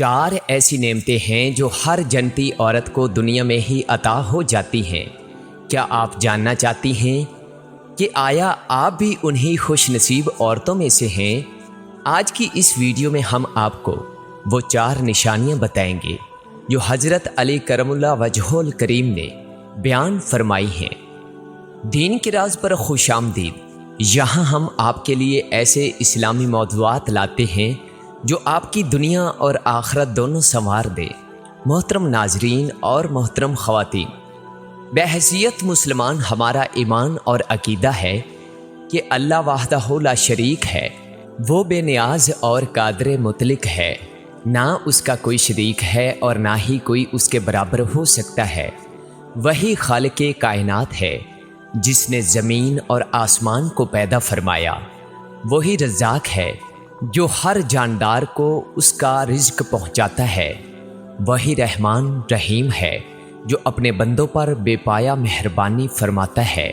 4 ایسی نعمتیں ہیں جو ہر جنتی عورت کو دنیا میں ہی عطا ہو جاتی ہیں۔ کیا آپ جاننا چاہتی ہیں کہ آیا آپ بھی انہی خوش نصیب عورتوں میں سے ہیں؟ آج کی اس ویڈیو میں ہم آپ کو وہ 4 نشانیاں بتائیں گے جو حضرت علی کرم اللہ وجہہ الکریم نے بیان فرمائی ہیں۔ دین کے راز پر خوش آمدید۔ یہاں ہم آپ کے لیے ایسے اسلامی موضوعات لاتے ہیں جو آپ کی دنیا اور آخرت دونوں سنوار دے۔ محترم ناظرین اور محترم خواتین، بحیثیت مسلمان ہمارا ایمان اور عقیدہ ہے کہ اللہ وحدہ لا شریک ہے، وہ بے نیاز اور قادر مطلق ہے، نہ اس کا کوئی شریک ہے اور نہ ہی کوئی اس کے برابر ہو سکتا ہے۔ وہی خالق کائنات ہے جس نے زمین اور آسمان کو پیدا فرمایا۔ وہی رزاق ہے جو ہر جاندار کو اس کا رزق پہنچاتا ہے۔ وہی رحمان رحیم ہے جو اپنے بندوں پر بے پایا مہربانی فرماتا ہے۔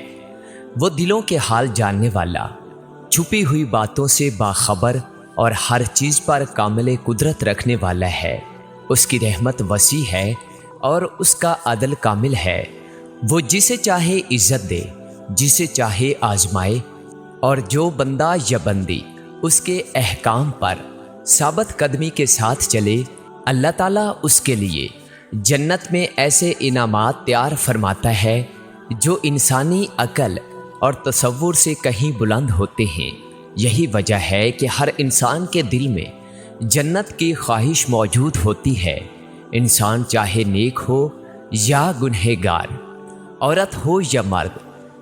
وہ دلوں کے حال جاننے والا، چھپی ہوئی باتوں سے باخبر اور ہر چیز پر کامل قدرت رکھنے والا ہے۔ اس کی رحمت وسیع ہے اور اس کا عدل کامل ہے۔ وہ جسے چاہے عزت دے، جسے چاہے آزمائے، اور جو بندہ یا بندی اس کے احکام پر ثابت قدمی کے ساتھ چلے، اللہ تعالیٰ اس کے لیے جنت میں ایسے انعامات تیار فرماتا ہے جو انسانی عقل اور تصور سے کہیں بلند ہوتے ہیں۔ یہی وجہ ہے کہ ہر انسان کے دل میں جنت کی خواہش موجود ہوتی ہے، انسان چاہے نیک ہو یا گنہگار، عورت ہو یا مرد،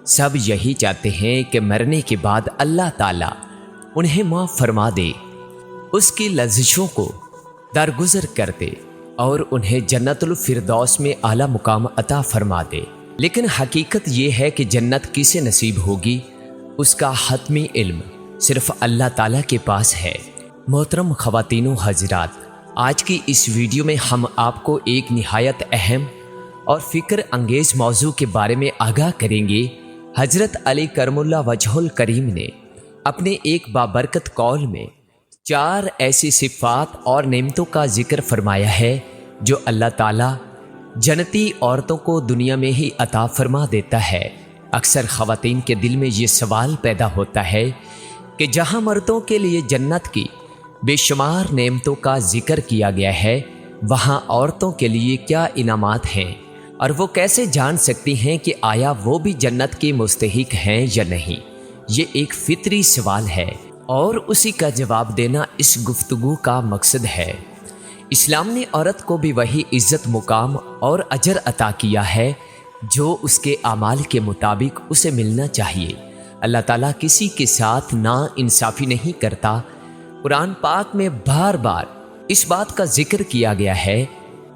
سب یہی چاہتے ہیں کہ مرنے کے بعد اللہ تعالیٰ انہیں معاف فرما دے، اس کی لذشوں کو درگزر کر دے اور انہیں جنت الفردوس میں اعلیٰ مقام عطا فرما دے۔ لیکن حقیقت یہ ہے کہ جنت کسے نصیب ہوگی، اس کا حتمی علم صرف اللہ تعالیٰ کے پاس ہے۔ محترم خواتین و حضرات، آج کی اس ویڈیو میں ہم آپ کو ایک نہایت اہم اور فکر انگیز موضوع کے بارے میں آگاہ کریں گے۔ حضرت علی کرم اللہ وجہہ الکریم نے اپنے ایک بابرکت قول میں 4 ایسی صفات اور نعمتوں کا ذکر فرمایا ہے جو اللہ تعالیٰ جنتی عورتوں کو دنیا میں ہی عطا فرما دیتا ہے۔ اکثر خواتین کے دل میں یہ سوال پیدا ہوتا ہے کہ جہاں مردوں کے لیے جنت کی بے شمار نعمتوں کا ذکر کیا گیا ہے، وہاں عورتوں کے لیے کیا انعامات ہیں، اور وہ کیسے جان سکتی ہیں کہ آیا وہ بھی جنت کے مستحق ہیں یا نہیں؟ یہ ایک فطری سوال ہے اور اسی کا جواب دینا اس گفتگو کا مقصد ہے۔ اسلام نے عورت کو بھی وہی عزت، مقام اور اجر عطا کیا ہے جو اس کے اعمال کے مطابق اسے ملنا چاہیے۔ اللہ تعالیٰ کسی کے ساتھ نا انصافی نہیں کرتا۔ قرآن پاک میں بار بار اس بات کا ذکر کیا گیا ہے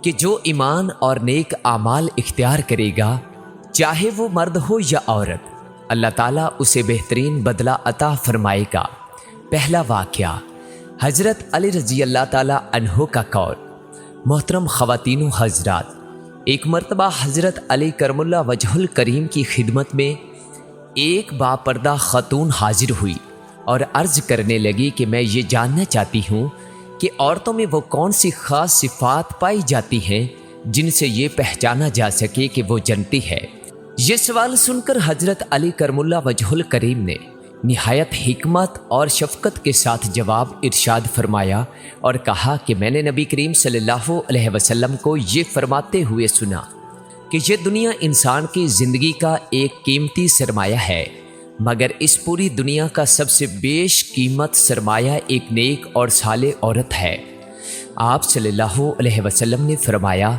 کہ جو ایمان اور نیک اعمال اختیار کرے گا، چاہے وہ مرد ہو یا عورت، اللہ تعالیٰ اسے بہترین بدلہ عطا فرمائے گا۔ پہلا واقعہ حضرت علی رضی اللہ تعالیٰ عنہ کا قول۔ محترم خواتین و حضرات، ایک مرتبہ حضرت علی کرم اللہ وجہہ الکریم کی خدمت میں ایک باپردہ خاتون حاضر ہوئی اور عرض کرنے لگی کہ میں یہ جاننا چاہتی ہوں کہ عورتوں میں وہ کون سی خاص صفات پائی جاتی ہیں جن سے یہ پہچانا جا سکے کہ وہ جنتی ہے۔ یہ سوال سن کر حضرت علی کرم اللہ وجہہ الکریم نے نہایت حکمت اور شفقت کے ساتھ جواب ارشاد فرمایا اور کہا کہ میں نے نبی کریم صلی اللہ علیہ وسلم کو یہ فرماتے ہوئے سنا کہ یہ دنیا انسان کی زندگی کا ایک قیمتی سرمایہ ہے، مگر اس پوری دنیا کا سب سے بیش قیمت سرمایہ ایک نیک اور صالح عورت ہے۔ آپ صلی اللہ علیہ وسلم نے فرمایا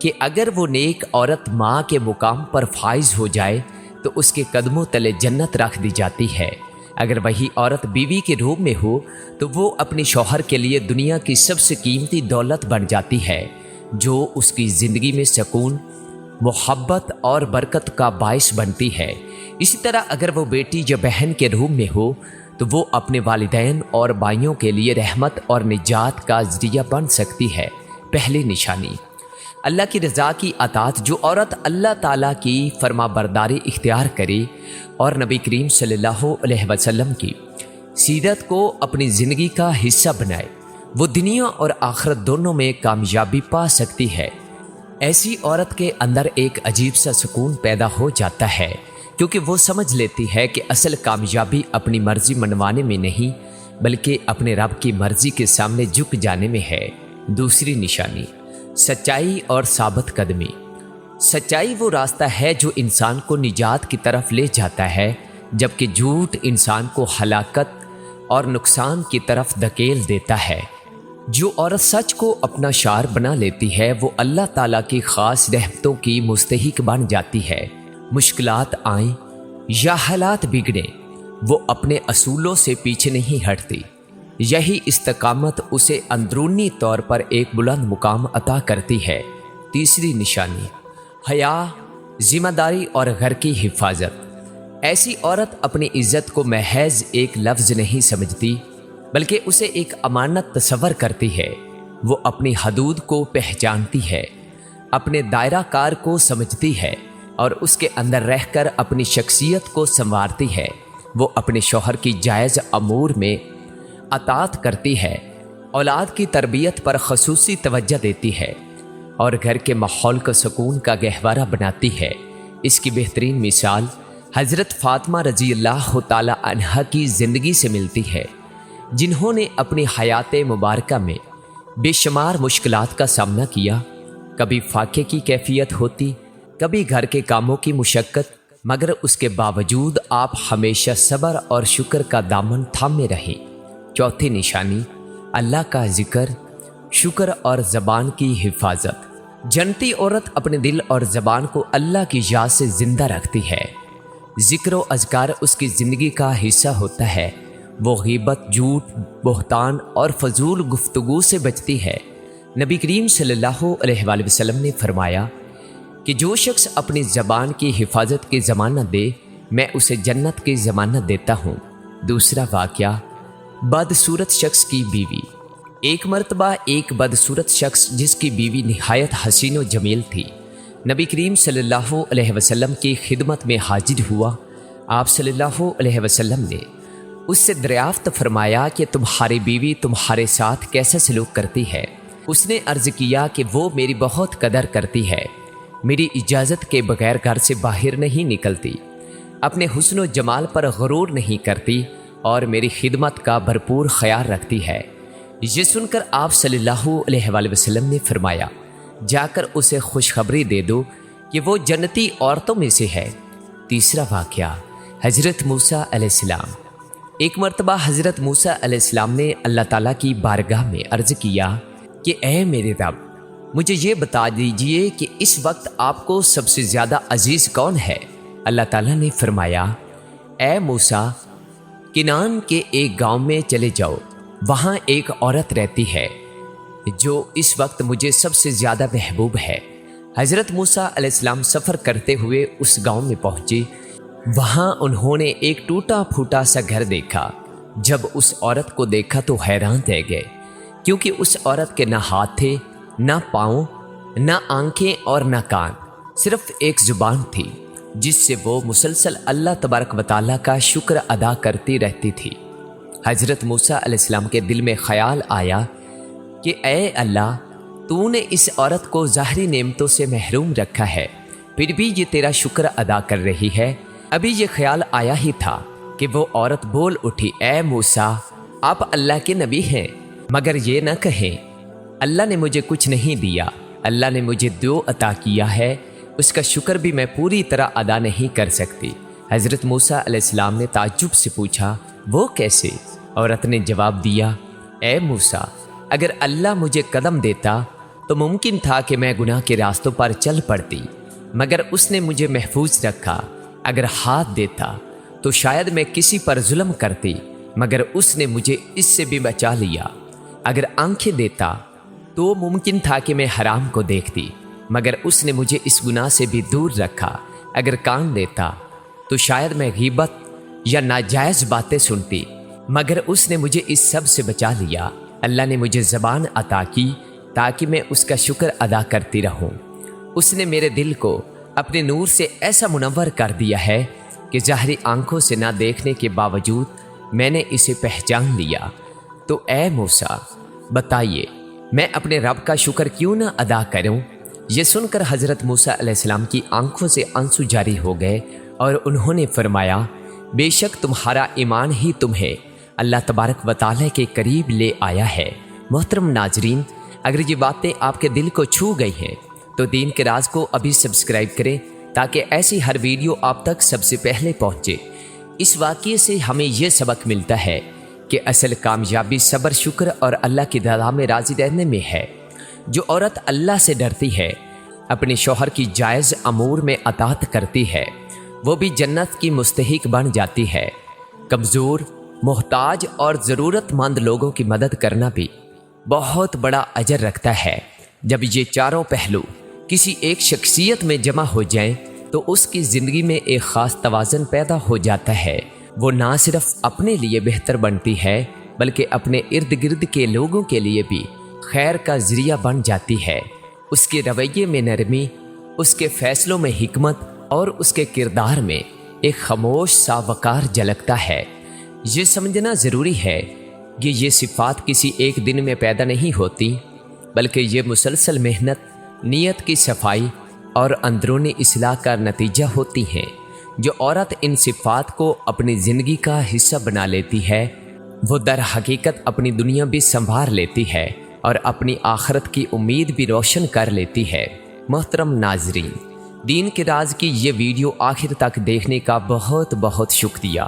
کہ اگر وہ نیک عورت ماں کے مقام پر فائز ہو جائے تو اس کے قدموں تلے جنت رکھ دی جاتی ہے۔ اگر وہی عورت بیوی کے روپ میں ہو تو وہ اپنے شوہر کے لیے دنیا کی سب سے قیمتی دولت بن جاتی ہے، جو اس کی زندگی میں سکون، محبت اور برکت کا باعث بنتی ہے۔ اسی طرح اگر وہ بیٹی یا بہن کے روپ میں ہو تو وہ اپنے والدین اور بھائیوں کے لیے رحمت اور نجات کا ذریعہ بن سکتی ہے۔ پہلی نشانی، اللہ کی رضا کی اطاعت۔ جو عورت اللہ تعالیٰ کی فرما برداری اختیار کرے اور نبی کریم صلی اللہ علیہ وسلم کی سیرت کو اپنی زندگی کا حصہ بنائے، وہ دنیا اور آخرت دونوں میں کامیابی پا سکتی ہے۔ ایسی عورت کے اندر ایک عجیب سا سکون پیدا ہو جاتا ہے، کیونکہ وہ سمجھ لیتی ہے کہ اصل کامیابی اپنی مرضی منوانے میں نہیں بلکہ اپنے رب کی مرضی کے سامنے جھک جانے میں ہے۔ دوسری نشانی، سچائی اور ثابت قدمی۔ سچائی وہ راستہ ہے جو انسان کو نجات کی طرف لے جاتا ہے، جبکہ جھوٹ انسان کو ہلاکت اور نقصان کی طرف دھکیل دیتا ہے۔ جو عورت سچ کو اپنا شعار بنا لیتی ہے وہ اللہ تعالیٰ کی خاص رحمتوں کی مستحق بن جاتی ہے۔ مشکلات آئیں یا حالات بگڑیں، وہ اپنے اصولوں سے پیچھے نہیں ہٹتی۔ یہی استقامت اسے اندرونی طور پر ایک بلند مقام عطا کرتی ہے۔ تیسری نشانی، حیا، ذمہ داری اور گھر کی حفاظت۔ ایسی عورت اپنی عزت کو محض ایک لفظ نہیں سمجھتی بلکہ اسے ایک امانت تصور کرتی ہے۔ وہ اپنی حدود کو پہچانتی ہے، اپنے دائرہ کار کو سمجھتی ہے اور اس کے اندر رہ کر اپنی شخصیت کو سنوارتی ہے۔ وہ اپنے شوہر کی جائز امور میں اطاعت کرتی ہے، اولاد کی تربیت پر خصوصی توجہ دیتی ہے اور گھر کے ماحول کو سکون کا گہوارہ بناتی ہے۔ اس کی بہترین مثال حضرت فاطمہ رضی اللہ تعالی عنہا کی زندگی سے ملتی ہے، جنہوں نے اپنی حیات مبارکہ میں بے شمار مشکلات کا سامنا کیا۔ کبھی فاقے کی کیفیت ہوتی، کبھی گھر کے کاموں کی مشقت، مگر اس کے باوجود آپ ہمیشہ صبر اور شکر کا دامن تھامے رہیں۔ چوتھی نشانی، اللہ کا ذکر، شکر اور زبان کی حفاظت۔ جنتی عورت اپنے دل اور زبان کو اللہ کی یاد سے زندہ رکھتی ہے۔ ذکر و اذکار اس کی زندگی کا حصہ ہوتا ہے۔ وہ غیبت، جھوٹ، بہتان اور فضول گفتگو سے بچتی ہے۔ نبی کریم صلی اللہ علیہ وآلہ وسلم نے فرمایا کہ جو شخص اپنی زبان کی حفاظت کی ضمانت دے میں اسے جنت کی ضمانت دیتا ہوں۔ دوسرا واقعہ، بدصورت شخص کی بیوی۔ ایک مرتبہ ایک بدصورت شخص جس کی بیوی نہایت حسین و جمیل تھی، نبی کریم صلی اللہ علیہ وسلم کی خدمت میں حاضر ہوا۔ آپ صلی اللہ علیہ وسلم نے اس سے دریافت فرمایا کہ تمہاری بیوی تمہارے ساتھ کیسا سلوک کرتی ہے؟ اس نے عرض کیا کہ وہ میری بہت قدر کرتی ہے، میری اجازت کے بغیر گھر سے باہر نہیں نکلتی، اپنے حسن و جمال پر غرور نہیں کرتی اور میری خدمت کا بھرپور خیال رکھتی ہے۔ یہ سن کر آپ صلی اللہ علیہ وآلہ وسلم نے فرمایا، جا کر اسے خوشخبری دے دو کہ وہ جنتی عورتوں میں سے ہے۔ تیسرا واقعہ، حضرت موسیٰ علیہ السلام۔ ایک مرتبہ حضرت موسیٰ علیہ السلام نے اللہ تعالیٰ کی بارگاہ میں عرض کیا کہ اے میرے رب، مجھے یہ بتا دیجئے کہ اس وقت آپ کو سب سے زیادہ عزیز کون ہے؟ اللہ تعالیٰ نے فرمایا، اے موسیٰ، کنعان کے ایک گاؤں میں چلے جاؤ، وہاں ایک عورت رہتی ہے جو اس وقت مجھے سب سے زیادہ محبوب ہے۔ حضرت موسیٰ علیہ السلام سفر کرتے ہوئے اس گاؤں میں پہنچے۔ وہاں انہوں نے ایک ٹوٹا پھوٹا سا گھر دیکھا۔ جب اس عورت کو دیکھا تو حیران رہ گئے، کیونکہ اس عورت کے نہ ہاتھ تھے، نہ پاؤں، نہ آنکھیں اور نہ کان، صرف ایک زبان تھی جس سے وہ مسلسل اللہ تبارک و تعالیٰ کا شکر ادا کرتی رہتی تھی۔ حضرت موسیٰ علیہ السلام کے دل میں خیال آیا کہ اے اللہ، تو نے اس عورت کو ظاہری نعمتوں سے محروم رکھا ہے، پھر بھی یہ تیرا شکر ادا کر رہی ہے۔ ابھی یہ خیال آیا ہی تھا کہ وہ عورت بول اٹھی، اے موسیٰ، آپ اللہ کے نبی ہیں، مگر یہ نہ کہیں اللہ نے مجھے کچھ نہیں دیا، اللہ نے مجھے جو عطا کیا ہے اس کا شکر بھی میں پوری طرح ادا نہیں کر سکتی۔ حضرت موسیٰ علیہ السلام نے تعجب سے پوچھا، وہ کیسے؟ عورت نے جواب دیا، اے موسیٰ، اگر اللہ مجھے قدم دیتا تو ممکن تھا کہ میں گناہ کے راستوں پر چل پڑتی، مگر اس نے مجھے محفوظ رکھا۔ اگر ہاتھ دیتا تو شاید میں کسی پر ظلم کرتی، مگر اس نے مجھے اس سے بھی بچا لیا۔ اگر آنکھیں دیتا تو ممکن تھا کہ میں حرام کو دیکھتی، مگر اس نے مجھے اس گناہ سے بھی دور رکھا۔ اگر کان دیتا تو شاید میں غیبت یا ناجائز باتیں سنتی، مگر اس نے مجھے اس سب سے بچا لیا۔ اللہ نے مجھے زبان عطا کی تاکہ میں اس کا شکر ادا کرتی رہوں۔ اس نے میرے دل کو اپنے نور سے ایسا منور کر دیا ہے کہ ظاہری آنکھوں سے نہ دیکھنے کے باوجود میں نے اسے پہچان لیا۔ تو اے موسیٰ، بتائیے میں اپنے رب کا شکر کیوں نہ ادا کروں؟ یہ سن کر حضرت موسیٰ علیہ السلام کی آنکھوں سے آنسو جاری ہو گئے اور انہوں نے فرمایا بے شک تمہارا ایمان ہی تمہیں اللہ تبارک و تعالیٰ کے قریب لے آیا ہے۔ محترم ناظرین، اگر یہ باتیں آپ کے دل کو چھو گئی ہیں تو دین کے راز کو ابھی سبسکرائب کریں تاکہ ایسی ہر ویڈیو آپ تک سب سے پہلے پہنچے۔ اس واقعے سے ہمیں یہ سبق ملتا ہے کہ اصل کامیابی صبر، شکر اور اللہ کی رضا میں راضی رہنے میں ہے۔ جو عورت اللہ سے ڈرتی ہے، اپنے شوہر کی جائز امور میں اطاعت کرتی ہے، وہ بھی جنت کی مستحق بن جاتی ہے۔ کمزور، محتاج اور ضرورت مند لوگوں کی مدد کرنا بھی بہت بڑا اجر رکھتا ہے۔ جب یہ چاروں پہلو کسی ایک شخصیت میں جمع ہو جائیں تو اس کی زندگی میں ایک خاص توازن پیدا ہو جاتا ہے۔ وہ نہ صرف اپنے لیے بہتر بنتی ہے بلکہ اپنے ارد گرد کے لوگوں کے لیے بھی خیر کا ذریعہ بن جاتی ہے۔ اس کے رویے میں نرمی، اس کے فیصلوں میں حکمت اور اس کے کردار میں ایک خاموش سا وقار جھلکتا ہے۔ یہ سمجھنا ضروری ہے کہ یہ صفات کسی ایک دن میں پیدا نہیں ہوتی بلکہ یہ مسلسل محنت، نیت کی صفائی اور اندرونی اصلاح کا نتیجہ ہوتی ہیں۔ جو عورت ان صفات کو اپنی زندگی کا حصہ بنا لیتی ہے وہ در حقیقت اپنی دنیا بھی سنوار لیتی ہے اور اپنی آخرت کی امید بھی روشن کر لیتی ہے۔ محترم ناظرین، دین کے راز کی یہ ویڈیو آخر تک دیکھنے کا بہت بہت شکریہ۔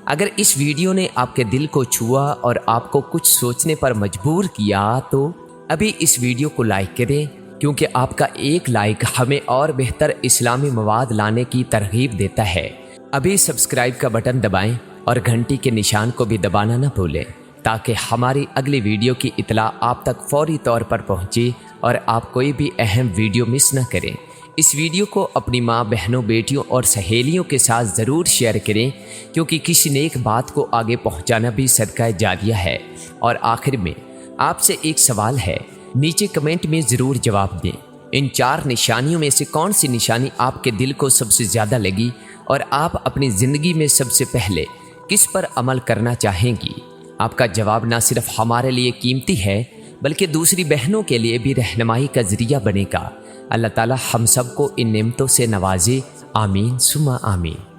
اگر اس ویڈیو نے آپ کے دل کو چھوا اور آپ کو کچھ سوچنے پر مجبور کیا تو ابھی اس ویڈیو کو لائک کریں، کیونکہ آپ کا ایک لائک ہمیں اور بہتر اسلامی مواد لانے کی ترغیب دیتا ہے۔ ابھی سبسکرائب کا بٹن دبائیں اور گھنٹی کے نشان کو بھی دبانا نہ بھولیں تاکہ ہماری اگلی ویڈیو کی اطلاع آپ تک فوری طور پر پہنچے اور آپ کوئی بھی اہم ویڈیو مس نہ کریں۔ اس ویڈیو کو اپنی ماں، بہنوں، بیٹیوں اور سہیلیوں کے ساتھ ضرور شیئر کریں، کیونکہ کسی نیک بات کو آگے پہنچانا بھی صدقہ جاریہ ہے۔ اور آخر میں آپ سے ایک سوال ہے، نیچے کمنٹ میں ضرور جواب دیں۔ ان 4 نشانیوں میں سے کون سی نشانی آپ کے دل کو سب سے زیادہ لگی اور آپ اپنی زندگی میں سب سے پہلے کس پر عمل کرنا چاہیں گی؟ آپ کا جواب نہ صرف ہمارے لیے قیمتی ہے بلکہ دوسری بہنوں کے لیے بھی رہنمائی کا ذریعہ بنے گا۔ اللہ تعالی ہم سب کو ان نعمتوں سے نوازے، آمین ثم آمین۔